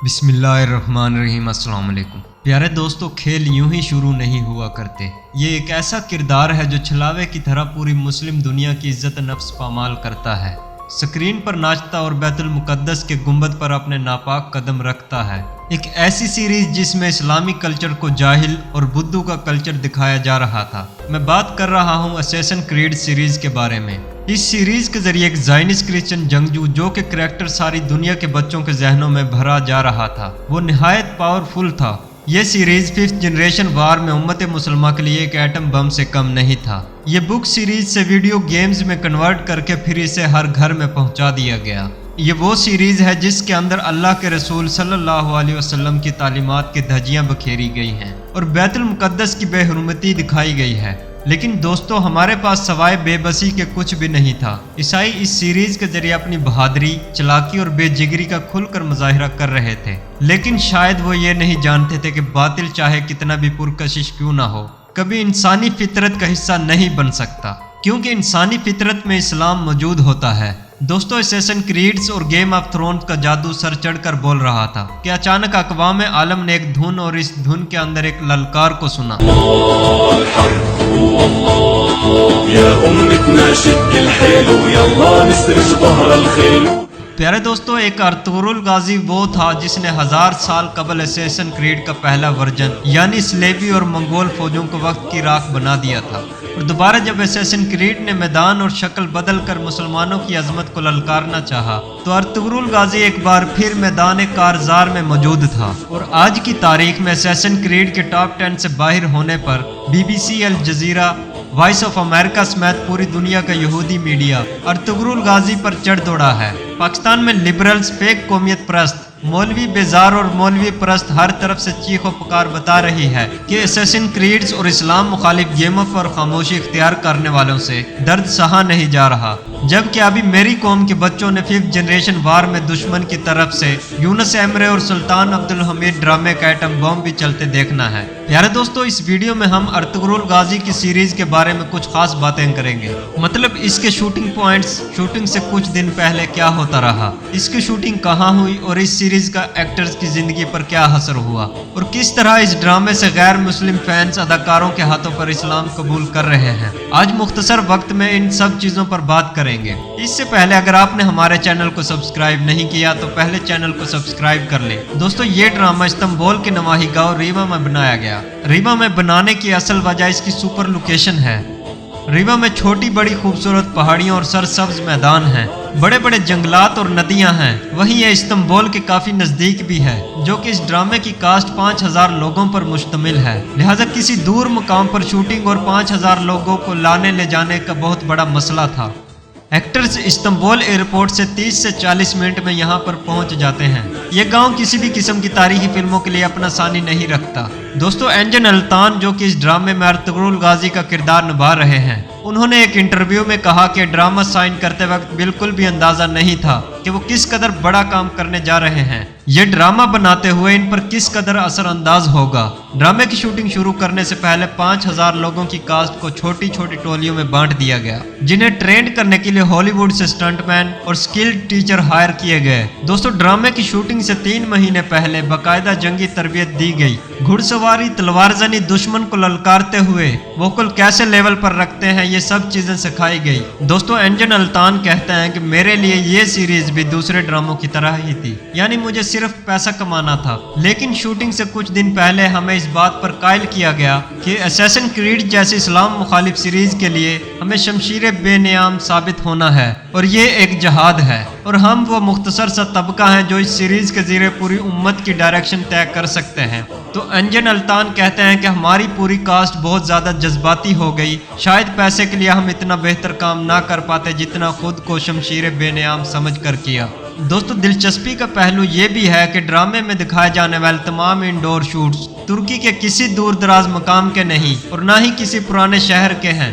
بسم اللہ الرحمن الرحیم۔ السلام علیکم پیارے دوستو، کھیل یوں ہی شروع نہیں ہوا کرتے۔ یہ ایک ایسا کردار ہے جو چھلاوے کی طرح پوری مسلم دنیا کی عزت نفس پامال کرتا ہے، سکرین پر ناچتا اور بیت المقدس کے گنبد پر اپنے ناپاک قدم رکھتا ہے۔ ایک ایسی سیریز جس میں اسلامی کلچر کو جاہل اور بدھو کا کلچر دکھایا جا رہا تھا۔ میں بات کر رہا ہوں اسیسن کریڈ سیریز کے بارے میں۔ اس سیریز کے ذریعے ایک زائنسٹ کرسچن جنگجو جو کہ کریکٹر ساری دنیا کے بچوں کے ذہنوں میں بھرا جا رہا تھا، وہ نہایت پاورفل تھا۔ یہ سیریز 5th جنریشن وار میں امت مسلمہ کے لیے ایک ایٹم بم سے کم نہیں تھا۔ یہ بک سیریز سے ویڈیو گیمز میں کنورٹ کر کے پھر اسے ہر گھر میں پہنچا دیا گیا۔ یہ وہ سیریز ہے جس کے اندر اللہ کے رسول صلی اللہ علیہ وسلم کی تعلیمات کی دھجیاں بکھیری گئی ہیں اور بیت المقدس کی بے حرمتی دکھائی گئی ہے۔ لیکن دوستو، ہمارے پاس سوائے بے بسی کے کچھ بھی نہیں تھا۔ عیسائی اس سیریز کے ذریعے اپنی بہادری، چلاکی اور بے جگری کا کھل کر مظاہرہ کر رہے تھے، لیکن شاید وہ یہ نہیں جانتے تھے کہ باطل چاہے کتنا بھی پرکشش کیوں نہ ہو، کبھی انسانی فطرت کا حصہ نہیں بن سکتا، کیونکہ انسانی فطرت میں اسلام موجود ہوتا ہے۔ دوستو، اسیسن کریڈز اور گیم آف تھرونز کا جادو سر چڑھ کر بول رہا تھا کہ اچانک اقوام عالم نے ایک دھن اور اس دھن کے اندر ایک للکار کو سنا۔ پیارے دوستو، ایک ارطغرل غازی وہ تھا جس نے 1000 سال قبل اسیسن کریڈ کا پہلا ورژن یعنی سلیبی اور منگول فوجوں کو وقت کی راکھ بنا دیا تھا، اور دوبارہ جب اسیسن کریڈ نے میدان اور شکل بدل کر مسلمانوں کی عظمت کو للکارنا چاہا تو ارطغرل غازی ایک بار پھر میدان کارزار میں موجود تھا۔ اور آج کی تاریخ میں اسیسن کریڈ کے ٹاپ 10 سے باہر ہونے پر BBC، Al Jazeera, Voice of America سمیت پوری دنیا کا یہودی میڈیا ارطغرل غازی پر چڑھ دوڑا ہے۔ پاکستان میں لبرلز، فیک قومیت پرست، مولوی بیزار اور مولوی پرست ہر طرف سے چیخ و پکار بتا رہی ہے کہ اسیسن کریڈز اور اسلام مخالف گیموں پر خاموشی اختیار کرنے والوں سے درد سہا نہیں جا رہا، جبکہ ابھی میری قوم کے بچوں نے 5th جنریشن وار میں دشمن کی طرف سے یونس ایمرے اور سلطان عبدالحمید ڈرامے کا ایٹم بم بھی چلتے دیکھنا ہے۔ پیارے دوستو، اس ویڈیو میں ہم ارطغرل غازی کی سیریز کے بارے میں کچھ خاص باتیں کریں گے، مطلب اس کے شوٹنگ پوائنٹس، شوٹنگ سے کچھ دن پہلے کیا ہوتا رہا، اس کی شوٹنگ کہاں ہوئی اور اس سیریز کا ایکٹرز کی زندگی پر کیا اثر ہوا، اور کس طرح اس ڈرامے سے غیر مسلم فینس اداکاروں کے ہاتھوں پر اسلام قبول کر رہے ہیں۔ آج مختصر وقت میں ان سب چیزوں پر بات کریں گے۔ اس سے پہلے اگر آپ نے ہمارے چینل کو سبسکرائب نہیں کیا تو پہلے چینل کو سبسکرائب کر لیں۔ دوستو، یہ ڈرامہ استنبول کے نواحی گاؤں ریوا میں بنایا گیا۔ ریوا میں بنانے کی اصل وجہ اس کی سپر لوکیشن ہے۔ ریوا میں چھوٹی بڑی خوبصورت پہاڑیاں اور سرسبز میدان ہیں، بڑے بڑے جنگلات اور ندیاں ہیں۔ وہیں یہ استنبول کے کافی نزدیک بھی ہے، جو کہ اس ڈرامے کی کاسٹ 5000 لوگوں پر مشتمل ہے، لہٰذا کسی دور مقام پر شوٹنگ اور 5000 لوگوں کو لانے لے جانے کا بہت بڑا مسئلہ تھا۔ ایکٹرز استنبول ایئرپورٹ سے 30 سے 40 منٹ میں یہاں پر پہنچ جاتے ہیں۔ یہ گاؤں کسی بھی قسم کی تاریخی فلموں کے لیے اپنا ثانی نہیں رکھتا۔ دوستو، انجن الطان جو کہ اس ڈرامے میں ارطغرل غازی کا کردار نبھا رہے ہیں، انہوں نے ایک انٹرویو میں کہا کہ ڈرامہ سائن کرتے وقت بالکل بھی اندازہ نہیں تھا کہ وہ کس قدر بڑا کام کرنے جا رہے ہیں، یہ ڈرامہ بناتے ہوئے ان پر کس قدر اثر انداز ہوگا۔ ڈرامے کی شوٹنگ شروع کرنے سے پہلے 5000 لوگوں کی کاسٹ کو چھوٹی چھوٹی ٹولیوں میں بانٹ دیا گیا، جنہیں ٹرینڈ کرنے کے لیے ہالی ووڈ سے اسٹنٹ مین اور اسکلڈ ٹیچر ہائر کیے گئے۔ دوستو، ڈرامے کی شوٹنگ سے 3 مہینے پہلے باقاعدہ جنگی تربیت دی گئی، گھڑ سواری، تلوار زنی، دشمن کو للکارتے ہوئے ووکل کیسے لیول پر رکھتے ہیں، یہ سب چیزیں سکھائی گئی۔ دوستو، انجن الطان کہتے ہیں کہ میرے لیے یہ سیریز بھی دوسرے ڈراموں کی طرح ہی تھی، یعنی مجھے صرف پیسہ کمانا تھا، لیکن شوٹنگ سے کچھ دن پہلے ہمیں اس بات پر قائل کیا گیا کہ اسیسن کریڈ جیسی اسلام مخالف سیریز کے لیے ہمیں شمشیر بے نیام ثابت ہونا ہے، اور یہ ایک جہاد ہے، اور ہم وہ مختصر سا طبقہ ہیں جو اس سیریز کے ذریعے پوری امت کی ڈائریکشن طے کر سکتے ہیں۔ تو انجن الطان کہتے ہیں کہ ہماری پوری کاسٹ بہت زیادہ جذباتی ہو گئی، شاید پیسے کے لیے ہم اتنا بہتر کام نہ کر پاتے جتنا خود کو شمشیر بے نیام سمجھ کر کیا۔ دوستو، دلچسپی کا پہلو یہ بھی ہے کہ ڈرامے میں دکھائے جانے والے تمام انڈور شوٹس ترکی کے کسی دور دراز مقام کے نہیں اور نہ ہی کسی پرانے شہر کے ہیں۔